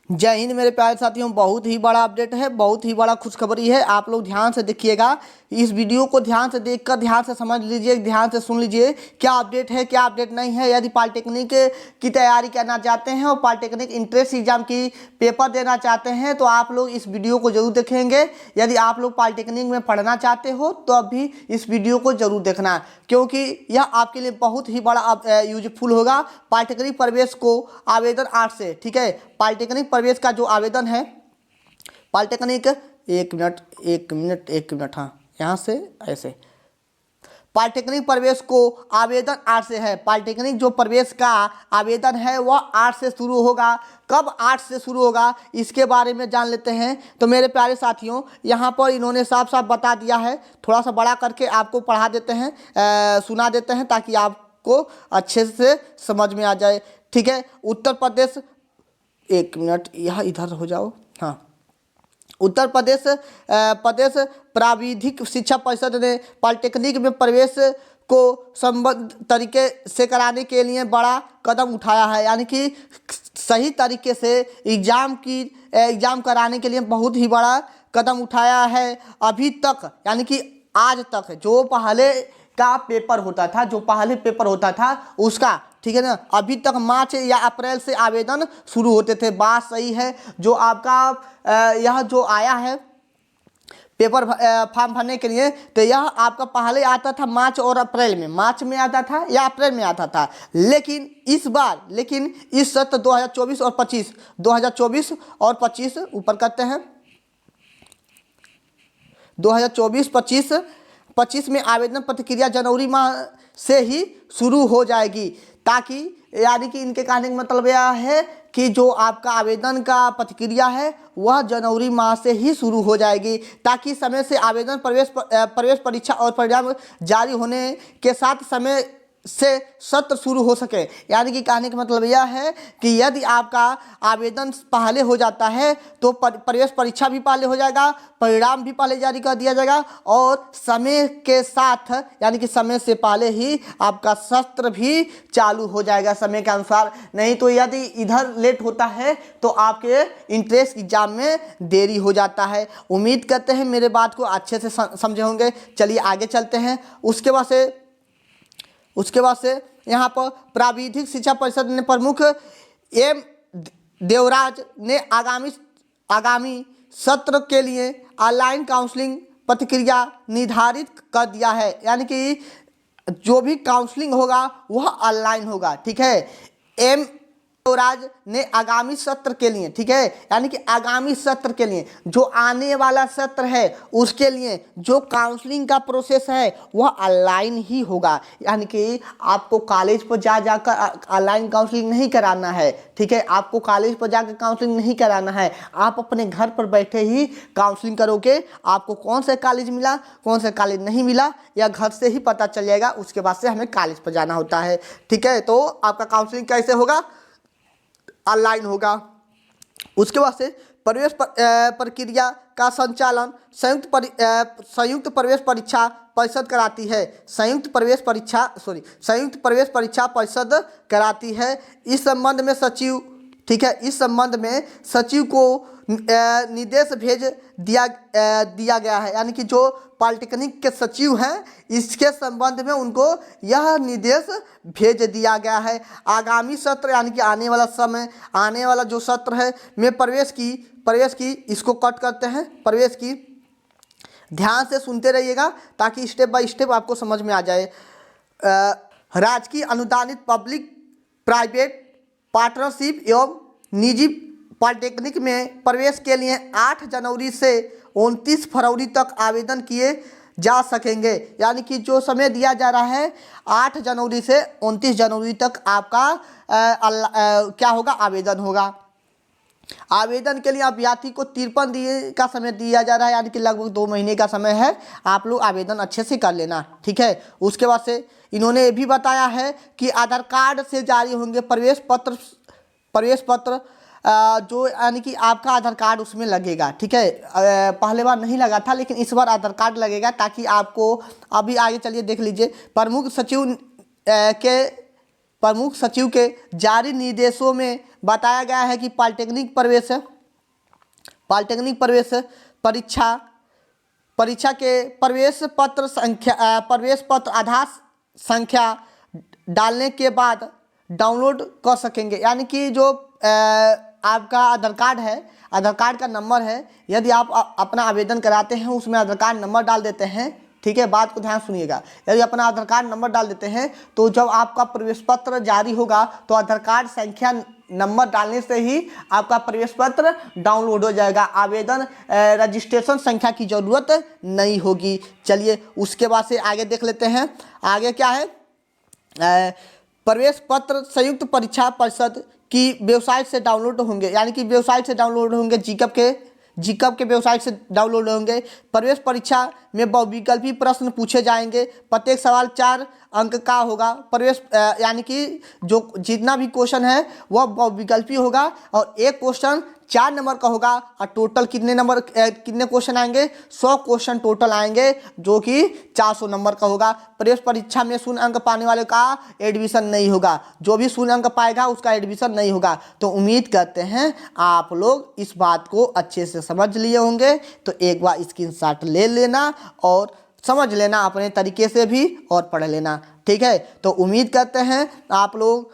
जय हिंद मेरे प्यारे साथियों। बहुत ही बड़ा अपडेट है, बहुत ही बड़ा खुशखबरी है। आप लोग ध्यान से देखिएगा, इस वीडियो को ध्यान से देखकर ध्यान से समझ लीजिए, ध्यान से सुन लीजिए क्या अपडेट है क्या अपडेट नहीं है। यदि पॉलिटेक्निक की तैयारी करना चाहते हैं और पॉलिटेक्निक इंट्रेंस एग्जाम की पेपर देना चाहते हैं तो आप लोग इस वीडियो को जरूर देखेंगे। यदि आप लोग पॉलिटेक्निक में पढ़ना चाहते हो तो अभी इस वीडियो को जरूर देखना, क्योंकि यह आपके लिए बहुत ही बड़ा यूजफुल होगा। पॉलिटेक्निक प्रवेश को आवेदन 8 से, ठीक है, पॉलिटेक्निक प्रवेश का जो आवेदन है पॉलिटेक्निक, एक मिनट, हाँ, यहाँ से ऐसे पॉलिटेक्निक प्रवेश को आवेदन 8 से है। पॉलिटेक्निक जो प्रवेश का आवेदन है वह 8 से शुरू होगा। कब 8 से शुरू होगा इसके बारे में जान लेते हैं। तो मेरे प्यारे साथियों, यहाँ पर इन्होंने साफ साफ बता दिया है। थोड़ा सा बड़ा करके आपको पढ़ा देते हैं, सुना देते हैं ताकि आपको अच्छे से समझ में आ जाए, ठीक है। उत्तर प्रदेश, एक मिनट, यह इधर हो जाओ, हाँ। उत्तर प्रदेश प्रदेश प्राविधिक शिक्षा परिषद ने पॉलिटेक्निक में प्रवेश को संबद्ध तरीके से कराने के लिए बड़ा कदम उठाया है। यानी कि सही तरीके से एग्ज़ाम कराने के लिए बहुत ही बड़ा कदम उठाया है। अभी तक यानी कि आज तक जो पहले पेपर होता था उसका, ठीक है ना, अभी तक मार्च या अप्रैल से आवेदन शुरू होते थे। बात सही है। जो आपका यह जो आया है पेपर फॉर्म भरने के लिए, तो यह आपका पहले आता था मार्च और अप्रैल में, मार्च में आता था या अप्रैल में आता था। लेकिन इस सत्र 2024 और 25 ऊपर करते हैं, 2024-25 में आवेदन प्रक्रिया जनवरी माह से ही शुरू हो जाएगी, ताकि यानी कि इनके कहने का मतलब यह है कि जो आपका आवेदन का प्रक्रिया है वह जनवरी माह से ही शुरू हो जाएगी, ताकि समय से आवेदन प्रवेश परीक्षा और परिणाम जारी होने के साथ समय से सत्र शुरू हो सके। यानी कि कहने का मतलब यह है कि यदि आपका आवेदन पहले हो जाता है तो प्रवेश परीक्षा भी पहले हो जाएगा, परिणाम भी पहले जारी कर दिया जाएगा और समय के साथ यानी कि समय से पहले ही आपका सत्र भी चालू हो जाएगा समय के अनुसार। नहीं तो यदि इधर लेट होता है तो आपके इंट्रेंस एग्जाम में देरी हो जाता है। उम्मीद करते हैं मेरे बात को अच्छे से समझे होंगे। चलिए आगे चलते हैं। उसके बाद से यहाँ पर प्राविधिक शिक्षा परिषद ने प्रमुख एम देवराज ने आगामी सत्र के लिए ऑनलाइन काउंसलिंग प्रक्रिया निर्धारित कर दिया है। यानी कि जो भी काउंसलिंग होगा वह ऑनलाइन होगा, ठीक है। एम देवराज ने आगामी सत्र के लिए, ठीक है, यानी कि आगामी सत्र के लिए जो आने वाला सत्र है उसके लिए जो काउंसलिंग का प्रोसेस है वह ऑनलाइन ही होगा। यानी कि आपको कॉलेज पर जाकर ऑनलाइन काउंसलिंग नहीं कराना है, ठीक है। आपको कॉलेज पर जाकर काउंसलिंग नहीं कराना है, आप अपने घर पर बैठे ही काउंसलिंग करोगे। आपको कौन सा कॉलेज मिला, कौन सा कॉलेज नहीं मिला, या घर से ही पता चल जाएगा। उसके बाद से हमें कॉलेज पर जाना होता है, ठीक है। तो आपका काउंसलिंग कैसे होगा, ऑनलाइन होगा। उसके बाद से प्रवेश प्रक्रिया का संचालन संयुक्त प्रवेश परीक्षा परिषद कराती है। संयुक्त प्रवेश परीक्षा परिषद कराती है। इस संबंध में सचिव, ठीक है, इस संबंध में सचिव को निर्देश भेज दिया गया है। यानी कि जो पॉलिटेक्निक के सचिव हैं इसके संबंध में उनको यह निर्देश भेज दिया गया है। आगामी सत्र यानी कि आने वाला जो सत्र है में प्रवेश की इसको कट करते हैं, प्रवेश की ध्यान से सुनते रहिएगा ताकि स्टेप बाय स्टेप आपको समझ में आ जाए। राजकीय अनुदानित पब्लिक प्राइवेट पार्टनरशिप एवं निजी पॉलिटेक्निक में प्रवेश के लिए 8 जनवरी से 29 फरवरी तक आवेदन किए जा सकेंगे। यानी कि जो समय दिया जा रहा है 8 जनवरी से 29 जनवरी तक आपका क्या होगा, आवेदन होगा। आवेदन के लिए अभ्यर्थी को 53 दिन का समय दिया जा रहा है, यानी कि लगभग 2 महीने का समय है। आप लोग आवेदन अच्छे से कर लेना, ठीक है। उसके बाद से इन्होंने ये भी बताया है कि आधार कार्ड से जारी होंगे प्रवेश पत्र जो यानी कि आपका आधार कार्ड उसमें लगेगा, ठीक है। पहले बार नहीं लगा था लेकिन इस बार आधार कार्ड लगेगा, ताकि आपको अभी आगे चलिए देख लीजिए। प्रमुख सचिव के प्रमुख सचिव के जारी निर्देशों में बताया गया है कि पॉलिटेक्निक प्रवेश परीक्षा के प्रवेश पत्र आधार संख्या डालने के बाद डाउनलोड कर सकेंगे। यानी कि जो आपका आधार कार्ड है, आधार कार्ड का नंबर है, यदि आप अपना आवेदन कराते हैं उसमें आधार कार्ड नंबर डाल देते हैं, ठीक है, बात को ध्यान सुनिएगा। यदि अपना आधार कार्ड नंबर डाल देते हैं तो जब आपका प्रवेश पत्र जारी होगा तो आधार कार्ड संख्या नंबर डालने से ही आपका प्रवेश पत्र डाउनलोड हो जाएगा। आवेदन रजिस्ट्रेशन संख्या की ज़रूरत नहीं होगी। चलिए उसके बाद से आगे देख लेते हैं। आगे क्या है, प्रवेश पत्र संयुक्त परीक्षा परिषद की वेबसाइट से डाउनलोड होंगे। यानी कि वेबसाइट से डाउनलोड होंगे, जीकब के वेबसाइट से डाउनलोड होंगे। प्रवेश परीक्षा में बहुविकल्पी प्रश्न पूछे जाएंगे। प्रत्येक सवाल 4 अंक का होगा। प्रवेश यानी कि जो जितना भी क्वेश्चन है वह बहुविकल्पी होगा और एक क्वेश्चन 4 नंबर का होगा। और टोटल कितने क्वेश्चन आएंगे? 100 क्वेश्चन टोटल आएंगे, जो कि 400 नंबर का होगा। प्रवेश परीक्षा में 0 अंक पाने वाले का एडमिशन नहीं होगा। जो भी 0 अंक पाएगा उसका एडमिशन नहीं होगा। तो उम्मीद करते हैं आप लोग इस बात को अच्छे से समझ लिए होंगे। तो एक बार स्क्रीनशॉट ले लेना और समझ लेना अपने तरीके से भी और पढ़ लेना, ठीक है। तो उम्मीद करते हैं आप लोग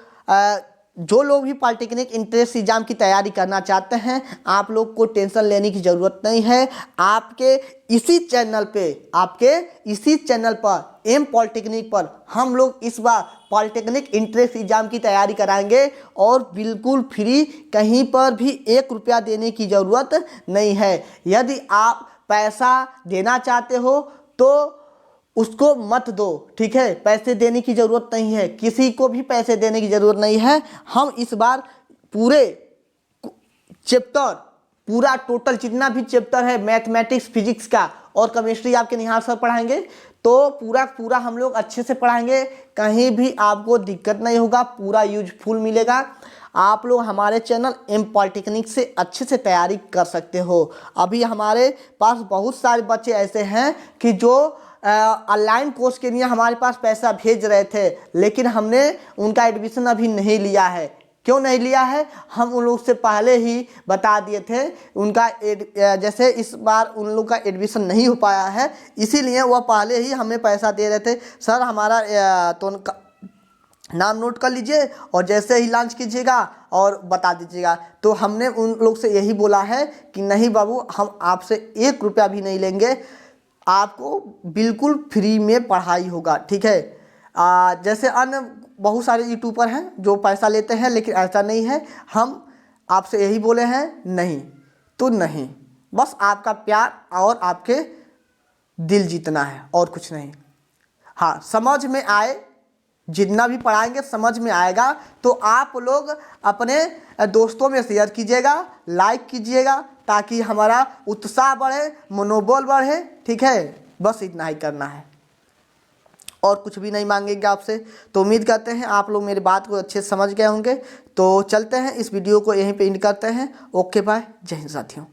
जो लोग भी पॉलिटेक्निक इंट्रेंस एग्जाम की तैयारी करना चाहते हैं, आप लोग को टेंशन लेने की ज़रूरत नहीं है। आपके इसी चैनल पर एम पॉलिटेक्निक पर हम लोग इस बार पॉलिटेक्निक इंट्रेंस एग्जाम की तैयारी कराएंगे और बिल्कुल फ्री, कहीं पर भी 1 रुपया देने की ज़रूरत नहीं है। यदि आप पैसा देना चाहते हो तो उसको मत दो, ठीक है। पैसे देने की ज़रूरत नहीं है, किसी को भी पैसे देने की ज़रूरत नहीं है। हम इस बार पूरे चैप्टर, पूरा टोटल जितना भी चैप्टर है मैथमेटिक्स, फिजिक्स का और केमिस्ट्री आपके निहार सर पढ़ाएंगे। तो पूरा हम लोग अच्छे से पढ़ाएंगे, कहीं भी आपको दिक्कत नहीं होगा, पूरा यूजफुल मिलेगा। आप लोग हमारे चैनल एम पॉलिटेक्निक से अच्छे से तैयारी कर सकते हो। अभी हमारे पास बहुत सारे बच्चे ऐसे हैं कि जो ऑनलाइन कोर्स के लिए हमारे पास पैसा भेज रहे थे, लेकिन हमने उनका एडमिशन अभी नहीं लिया है। क्यों नहीं लिया है? हम उन लोग से पहले ही बता दिए थे। उनका जैसे इस बार उन लोग का एडमिशन नहीं हो पाया है, इसीलिए वह पहले ही हमें पैसा दे रहे थे। सर हमारा तो उनका नाम नोट कर लीजिए और जैसे ही लॉन्च कीजिएगा और बता दीजिएगा। तो हमने उन लोग से यही बोला है कि नहीं बाबू, हम आपसे 1 रुपया भी नहीं लेंगे, आपको बिल्कुल फ्री में पढ़ाई होगा, ठीक है। जैसे अन्य बहुत सारे यूट्यूबर हैं जो पैसा लेते हैं, लेकिन ऐसा नहीं है। हम आपसे यही बोले हैं, नहीं तो नहीं, बस आपका प्यार और आपके दिल जीतना है और कुछ नहीं। हाँ, समझ में आए, जितना भी पढ़ाएंगे समझ में आएगा तो आप लोग अपने दोस्तों में शेयर कीजिएगा, लाइक कीजिएगा, ताकि हमारा उत्साह बढ़े, मनोबल बढ़े, ठीक है। बस इतना ही करना है और कुछ भी नहीं मांगेंगे आपसे। तो उम्मीद करते हैं आप लोग मेरी बात को अच्छे से समझ गए होंगे। तो चलते हैं, इस वीडियो को यहीं पे एंड करते हैं। ओके बाय, जय हिंद साथियों।